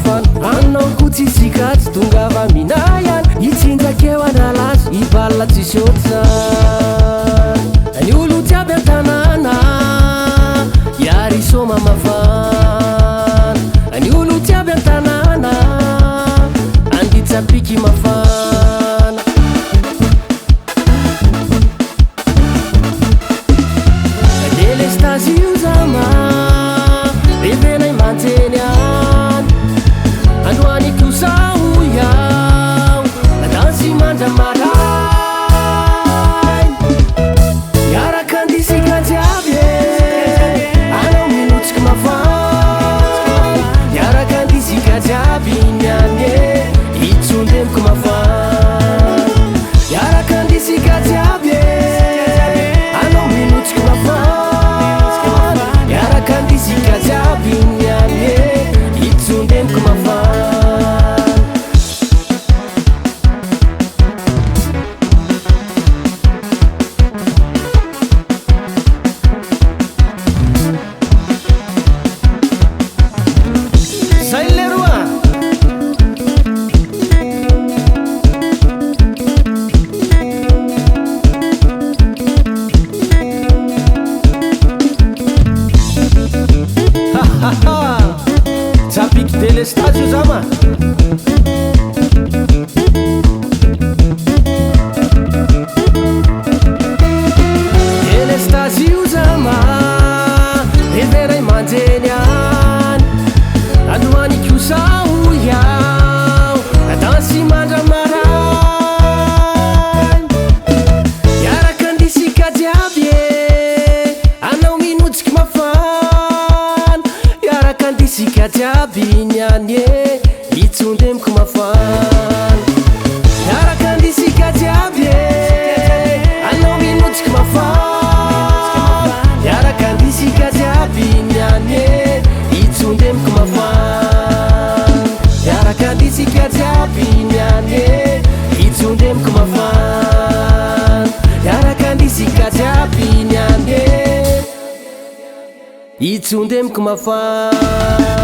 mafana anao ko tsy sikatsy tonga va minayany itsinjakeo analazy ibalina tsisy oatrany ny olo jiaby an-tanàna iary soma mafana ny olo jiaby an-tanàna anditsapiky mafana delestazy io zama bebenay mantseny any androany kozaho iaho adansy mandramara miaraka andisika jiaby anao minotsiky mafana miaraka andisika jiaby niany itsondemiko mafana miaraka andisika jiaby anao minotsiky mafana miaraka andisika jiaby niany itsondemiko mafana Zapiky delestazy io zama delestazy io zama everay manjeny any androany kozaho iaho adansy mandramaray miaraka andisika jiaby anao minotsiky mafana miaraka andisika jiaby niany itsondemiko mafana miaraka andisika jiaby anao minotsiky mafana miaraka andisika jiaby niany itsondemiko mafana miaraka andisika jiaby niany itsondemiko mafana miaraka andisika jiaby niany itsondemiko mafana